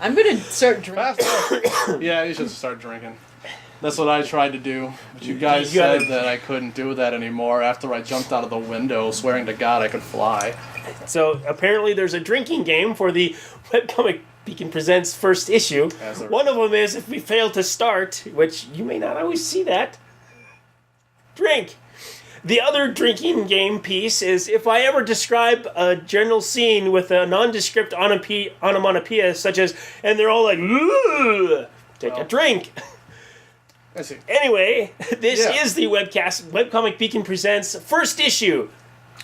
I'm gonna start drinking. Yeah, you should start drinking. That's what I tried to do, but you guys said that I couldn't do that anymore after I jumped out of the window swearing to God I could fly. So apparently there's a drinking game for the Webcomic Beacon Presents first issue. One of them is if we fail to start, which you may not always see that, drink. The other drinking game piece is if I ever describe a general scene with a nondescript onomatopoeia such as, and they're all like, ooh, take a drink. I see. Anyway, this is the Webcomic Beacon Presents first issue.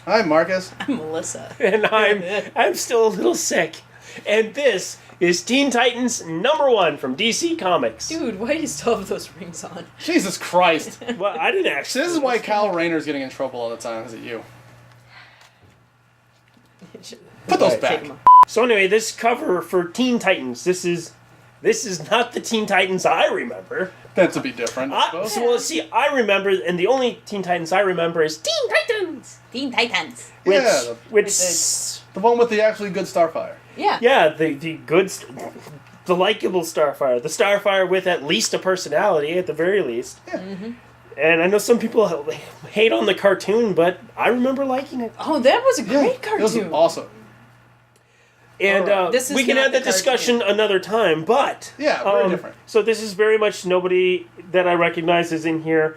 Hi, Marcus. I'm Melissa. And I'm still a little sick. And this is Teen Titans #1 from DC Comics. Dude, why do you still have those rings on? Jesus Christ. Well, I didn't actually. This is why Kyle Rayner's getting in trouble all the time. Is it you? Put those back. So anyway, this cover for Teen Titans. This is not the Teen Titans I remember. That's a bit different, I suppose. Well, see, I remember, and the only Teen Titans I remember is Teen Titans! Teen Titans. The one with the actually good Starfire. Yeah. Yeah, the good, the likable Starfire. The Starfire with at least a personality, at the very least. Yeah. Mm-hmm. And I know some people hate on the cartoon, but I remember liking it. Oh, that was a great cartoon. It was awesome. And we can have that discussion another time, but... Yeah, very different. So this is very much nobody that I recognize is in here.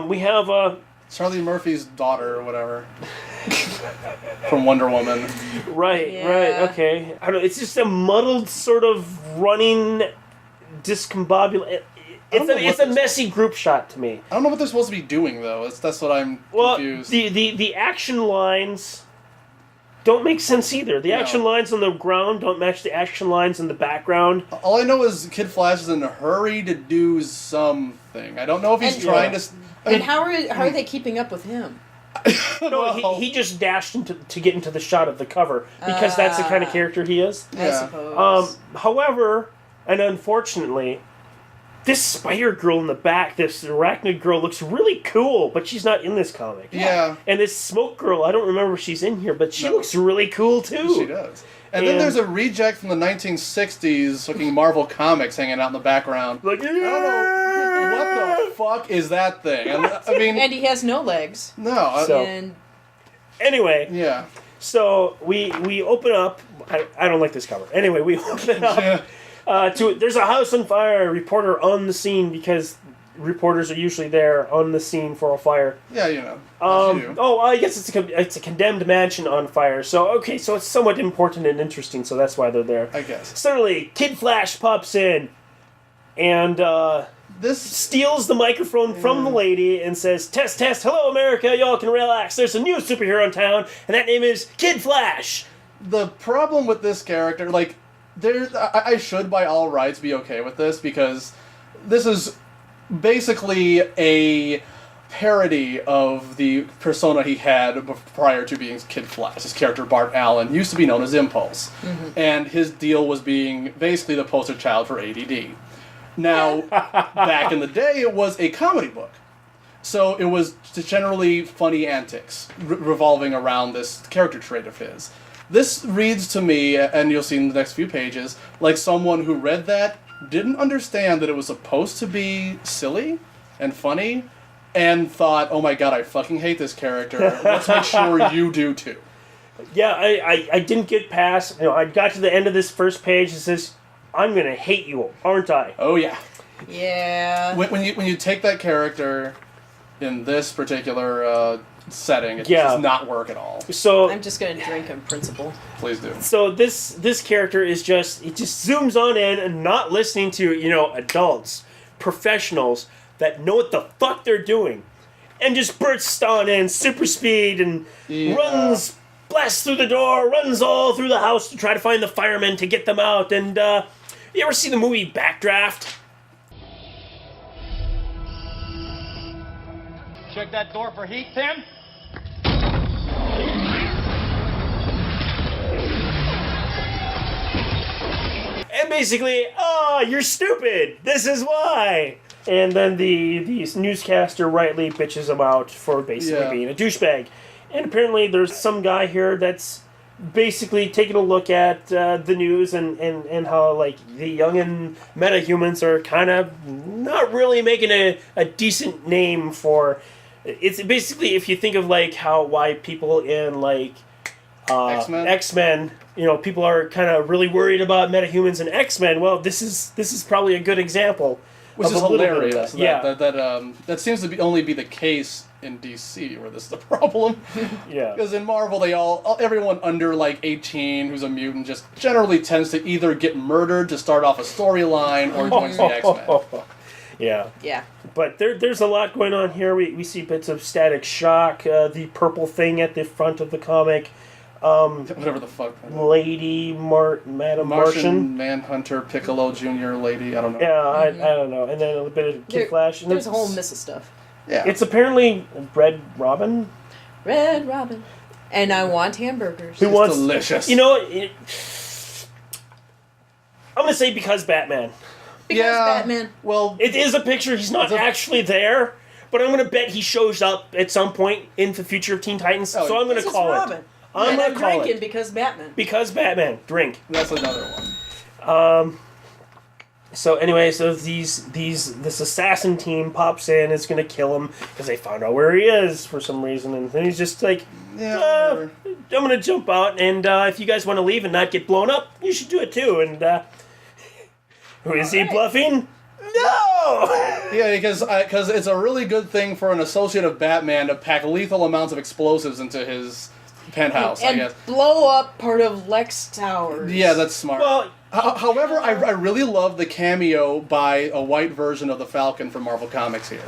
We have... Charlie Murphy's daughter or whatever. From Wonder Woman. Right, okay. I don't know, it's just a muddled sort of running discombobulated... It's a messy group shot to me. I don't know what they're supposed to be doing, though. That's what I'm confused. The action lines don't make sense either. The action lines on the ground don't match the action lines in the background. All I know is Kid Flash is in a hurry to do something. I don't know if he's trying to... And how are they keeping up with him? No, he just dashed to get into the shot of the cover because that's the kind of character he is. I suppose. However, and unfortunately, this spider girl in the back, this arachnid girl, looks really cool, but she's not in this comic. Yeah. And this smoke girl, I don't remember if she's in here, but she looks really cool too. She does. And then there's a reject from the 1960s looking Marvel Comics hanging out in the background. Like, I don't know what the fuck is that thing. I mean, and he has no legs. No. Anyway. Yeah. So we open up. I don't like this cover. Anyway, we open up. There's a house on fire, a reporter on the scene because reporters are usually there on the scene for a fire. Yeah, you know. I guess it's a condemned mansion on fire. So it's somewhat important and interesting. So that's why they're there. I guess. Suddenly, Kid Flash pops in, and this steals the microphone from the lady and says, "Test, test, hello America, y'all can relax. There's a new superhero in town, and that name is Kid Flash." The problem with this character, like. I should, by all rights, be okay with this, because this is basically a parody of the persona he had prior to being Kid Flash. His character, Bart Allen, used to be known as Impulse, and his deal was being basically the poster child for ADD. Now, back in the day, it was a comedy book. So it was generally funny antics revolving around this character trait of his. This reads to me, and you'll see in the next few pages, like someone who read that didn't understand that it was supposed to be silly and funny, and thought, oh my god, I fucking hate this character. Let's make sure you do too. Yeah, I didn't get past, I got to the end of this first page, it says, I'm gonna hate you, aren't I? Oh yeah. Yeah. When you take that character in this particular setting, it does not work at all. So I'm just gonna drink on principle. Please do. So this character is just zooms on in and not listening to adults, professionals that know what the fuck they're doing, and just bursts on in super speed and runs, blasts through the door, runs all through the house to try to find the firemen to get them out. And you ever see the movie Backdraft? Check that door for heat, Tim. And basically, you're stupid. This is why. And then the newscaster rightly bitches him out for basically being a douchebag. And apparently there's some guy here that's basically taking a look at the news and how like the youngin' metahumans are kind of not really making a decent name for. It's basically, if you think of like why people in like X-Men, people are kind of really worried about metahumans and X-Men. Well, this is probably a good example. Which is hilarious. Yeah. That seems to only be the case in DC, where this is the problem. Yeah. Because in Marvel, everyone under like 18 who's a mutant just generally tends to either get murdered to start off a storyline or joins the X-Men. Yeah. Yeah. But there's a lot going on here. We see bits of Static Shock, the purple thing at the front of the comic. Whatever the fuck. Madam Martian. Manhunter, Piccolo Jr. lady, I don't know. Yeah, I don't know. And then a bit of Kid Flash. And There's a whole mess of stuff. Yeah. It's apparently Red Robin. Red Robin. And I want hamburgers. Who wants delicious. I'm going to say because Batman. Because yeah, Batman. Well, It is a picture. He's not actually there. But I'm going to bet he shows up at some point in the future of Teen Titans. So I'm going to call Robin. it. I'm going to call drinking it. because Batman. Because Batman. Drink. that's another one. So anyway, this assassin team pops in, is going to kill him because they found out where he is for some reason, and then he's just like, Yeah. I'm going to jump out, and if you guys want to leave and not get blown up, you should do it too. And is he bluffing? No. Yeah, because it's a really good thing for an associate of Batman to pack lethal amounts of explosives into his penthouse, I and guess. blow up part of Lex Towers. Yeah, that's smart. Well, However, I really love the cameo by a white version of the Falcon from Marvel Comics here.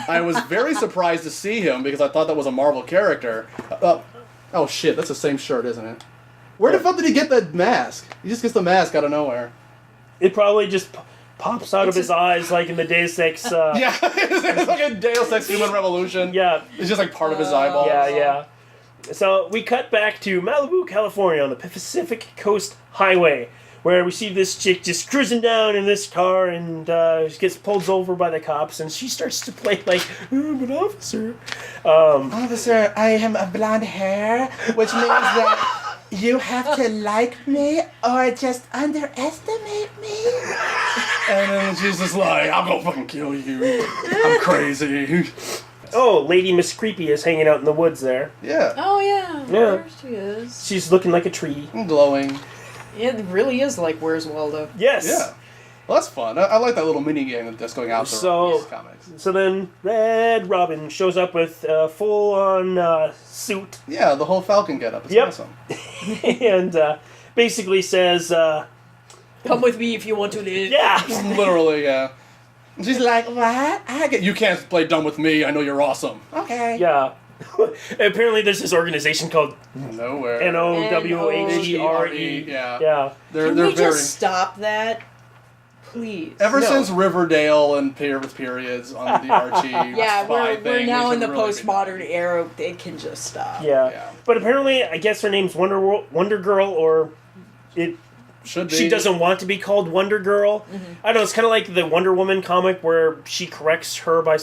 I was very surprised to see him because I thought that was a Marvel character. Oh shit, that's the same shirt, isn't it? Where the fuck did he get that mask? He just gets the mask out of nowhere. it probably just pops out of his eyes like in the Deus Ex. Yeah, it's like a Deus Ex Human Revolution. Yeah. It's just like part of his eyeball. Yeah. So we cut back to Malibu, California on the Pacific Coast Highway, where we see this chick just cruising down in this car and she gets pulled over by the cops, and she starts to play like, I'm an officer. Officer, I am a blonde hair, which means that you have to like me or just underestimate me. And then she's just like, I'm gonna fucking kill you. I'm crazy. Oh, Lady Miss Creepy is hanging out in the woods there. Yeah. Oh, yeah. There she is. She's looking like a tree. I'm glowing. It really is like Where's Waldo. Yes. Yeah. Well, that's fun. I like that little mini game that's going out through these comics. So then Red Robin shows up with a full-on suit. Yeah, the whole Falcon getup. It's awesome. And basically says, Come with me if you want to live. yeah. Literally, yeah. She's like, what? You can't play dumb with me. I know you're awesome. Okay. Yeah. Apparently there's this organization called Nowhere. NOWHERE. Yeah. Yeah. They're Can we very. just stop that? Please. Ever No. since Riverdale and Periods on the Archie Yeah, spy we're thing, now we in the should really be postmodern era. It can just stop. Yeah. But apparently, I guess her name's Wonder Girl, or it. Should be. She doesn't want to be called Wonder Girl. Mm-hmm. I don't know, it's kind of like the Wonder Woman comic where she corrects her by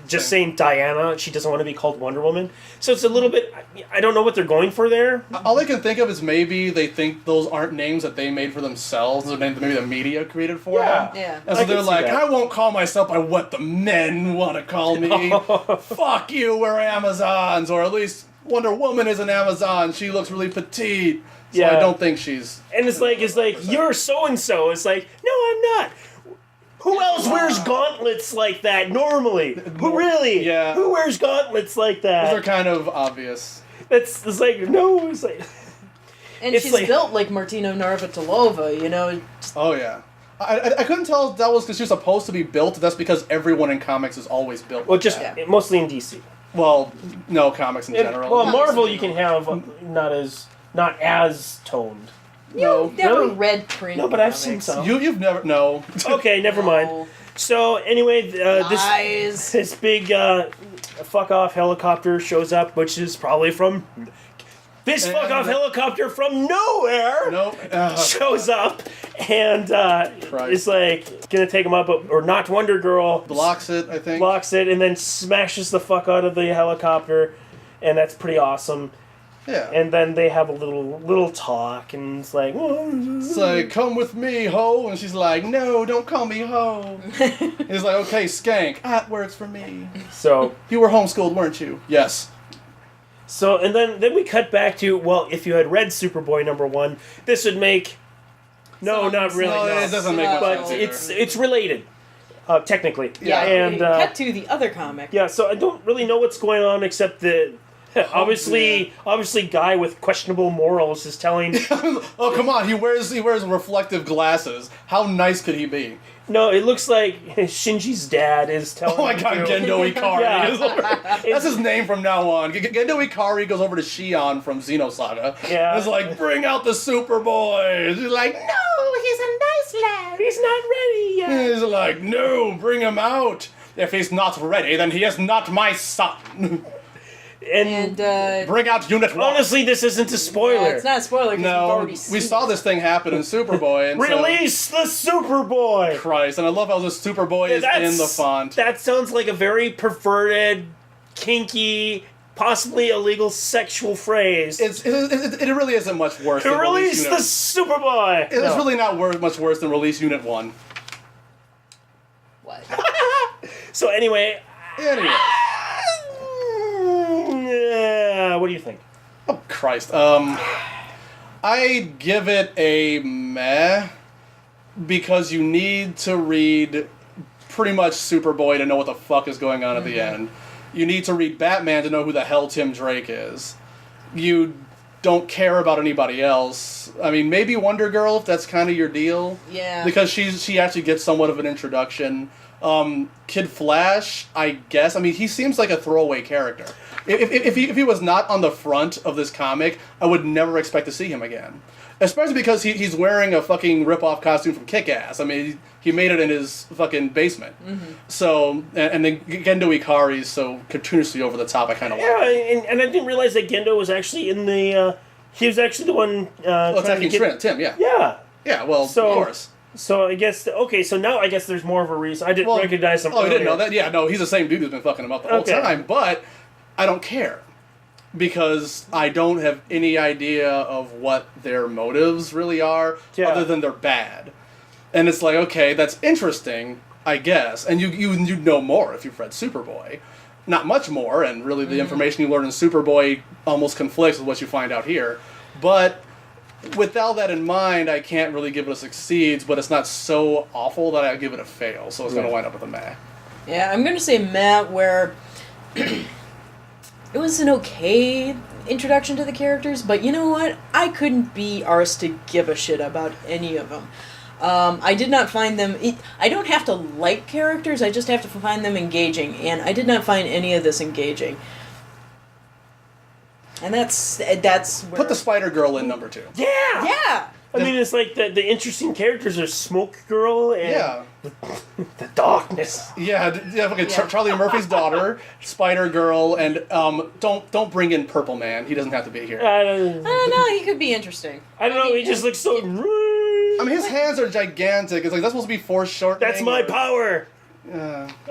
just saying Diana. She doesn't want to be called Wonder Woman. So it's a little bit... I don't know what they're going for there. All I can think of is maybe they think those aren't names that they made for themselves. They're names that maybe the media created for them. Yeah. And so I they're can see like, that. I won't call myself by what the men want to call me. Fuck you, we're Amazons. Or at least Wonder Woman is an Amazon. She looks really petite. So Yeah. I don't think she's... And it's like, you're so-and-so. It's like, no, I'm not. Who else wears gauntlets like that normally? Who really? Yeah. Who wears gauntlets like Those are that? kind of obvious. It's like, no, it's like... And It's she's like- built like Martina Navratilova, you know? Oh, yeah. I couldn't tell if that was because she was supposed to be built. That's because everyone in comics is always built. Well, like just that. mostly in DC. Well, no, comics in general. Well, Marvel you can have not as toned. No. Never Really? read print. No, but I've seen comics. some. You've never... No. Okay, never mind. No. So anyway, Lies. this big fuck off helicopter shows up, which is probably from this And- fuck off helicopter from nowhere. Nope. Shows up and is like gonna take him up, or not Wonder Girl Blocks it, I think. blocks it, and then smashes the fuck out of the helicopter, and that's pretty awesome. Yeah. And then they have a little talk, and it's like, It's like, come with me, ho. And she's like, no, don't call me ho. He's like, okay, skank. That works for me. So You were homeschooled, weren't you? Yes. So, and then we cut back to, well, if you had read Superboy #1, this would make... No, not really. No, no. it doesn't make much But sense either. it's related, technically. Yeah, And, cut to the other comic. yeah, so I don't really know what's going on except that... Obviously, guy with questionable morals is telling... Oh, come on, he wears reflective glasses. How nice could he be? No, it looks like Shinji's dad is telling Oh my him god, to- Gendo Ikari. Yeah. That's his name from now on. Gendo Ikari goes over to Shion from Xenosaga. Yeah. It's like, bring out the Superboy. She's like, no, he's a nice lad. He's not ready yet. He's like, no, bring him out. If he's not ready, then he is not my son. And Bring out Unit 1. honestly, this isn't a spoiler. It's not a spoiler because we've No, already seen we saw this thing happen in Superboy. And Release the Superboy! So, Christ, and I love how the Superboy is in the font. That sounds like a very perverted, kinky, possibly illegal sexual phrase. It really isn't much worse than Release the Unit. Superboy! It's really not much worse than Release Unit 1. What? So anyway... Anyway. Yeah, what do you think? Oh, Christ. I give it a meh because you need to read pretty much Superboy to know what the fuck is going on at the end. You need to read Batman to know who the hell Tim Drake is. You don't care about anybody else. I mean, maybe Wonder Girl if that's kind of your deal. Yeah. Because she actually gets somewhat of an introduction. Kid Flash, I guess. I mean, he seems like a throwaway character. If he was not on the front of this comic, I would never expect to see him again. Especially because he's wearing a fucking rip-off costume from Kick-Ass. I mean, he made it in his fucking basement. Mm-hmm. So, and then Gendo Ikari's so cartoonishly over the top, I kind of like it. Yeah, and I didn't realize that Gendo was actually in the... he was actually the one attacking Tim, yeah. Yeah. Yeah, well, So- of course. So I guess... Okay, so now I guess there's more of a reason. I didn't recognize him Oh, you didn't know earlier. that? Yeah, no, he's the same dude who's been fucking him up the whole Okay. time, but I don't care. Because I don't have any idea of what their motives really are, other than they're bad. And it's like, okay, that's interesting, I guess. And you know more if you've read Superboy. Not much more, and really the information you learn in Superboy almost conflicts with what you find out here. But with all that in mind, I can't really give it a succeeds, but it's not so awful that I give it a fail, so it's going to wind up with a meh. Yeah, I'm going to say meh, where it was an okay introduction to the characters, but you know what? I couldn't be arsed to give a shit about any of them. I did not find them... I don't have to like characters, I just have to find them engaging, and I did not find any of this engaging. And that's where... Put the Spider-Girl in number 2. Yeah! Yeah! I mean, it's like the interesting characters are Smoke Girl and Yeah. the Darkness. Yeah, fucking Charlie Murphy's daughter, Spider-Girl, and don't bring in Purple Man. He doesn't have to be here. I don't know, he could be interesting. I don't know, he just looks so... I mean, his hands are gigantic. It's like, that's supposed to be foreshortening. That's my or- power!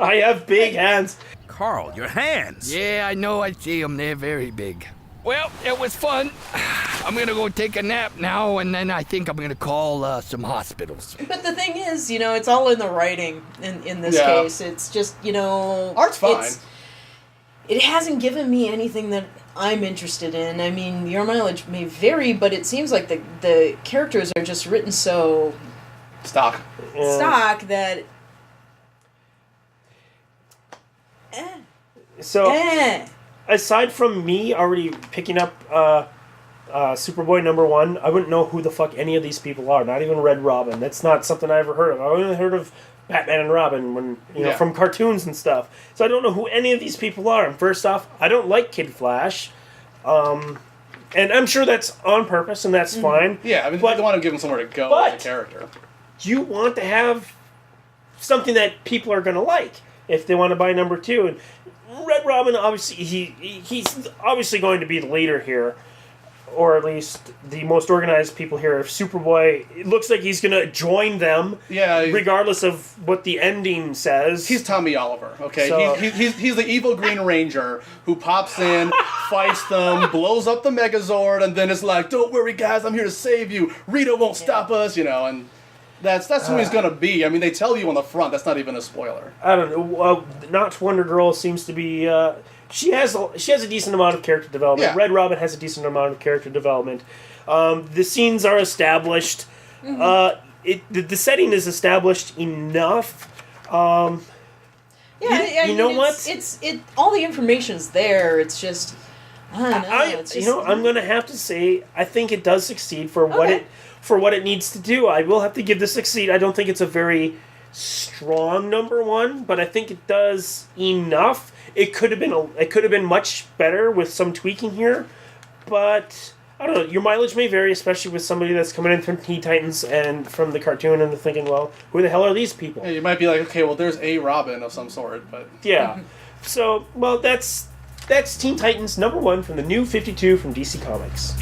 I have big hands. Carl, your hands. Yeah, I know. I see them. They're very big. Well, it was fun. I'm gonna go take a nap now, and then I think I'm gonna call some hospitals. But the thing is, it's all in the writing in this Yeah. case. It's just, Art's fine. It hasn't given me anything that I'm interested in. I mean, your mileage may vary, but it seems like the characters are just written so Stock. stock that... So, aside from me already picking up Superboy #1, I wouldn't know who the fuck any of these people are. Not even Red Robin. That's not something I ever heard of. I only heard of Batman and Robin when from cartoons and stuff. So I don't know who any of these people are. And first off, I don't like Kid Flash. And I'm sure that's on purpose, and that's fine. Yeah, I mean, But- they want to give him somewhere to go but- as a character. You want to have something that people are going to like if they want to buy #2. And Red Robin, obviously, he's obviously going to be the leader here. or at least the most organized people here, Superboy, it looks like he's going to join them, regardless of what the ending says. He's Tommy Oliver, okay? So- He's the evil Green Ranger who pops in, fights them, blows up the Megazord, and then is like, don't worry, guys, I'm here to save you. Rita won't stop us, and that's who he's going to be. I mean, they tell you on the front. That's not even a spoiler. I don't know. Not Wonder Girl seems to be... She has a decent amount of character development. Yeah. Red Robin has a decent amount of character development. The scenes are established. The setting is established enough. Yeah, you know what? It's all the information's there. It's just I don't know. It's just, I'm gonna have to say I think it does succeed for what it needs to do. I will have to give this succeed. I don't think it's a very strong number one, but I think it does enough. It could have been much better with some tweaking here, but I don't know. Your mileage may vary, especially with somebody that's coming in from Teen Titans and from the cartoon, and they're thinking, well, who the hell are these people? Yeah, you might be like, okay, well, there's a Robin of some sort, but yeah. So, well, that's Teen Titans number 1 from the New 52 from DC Comics.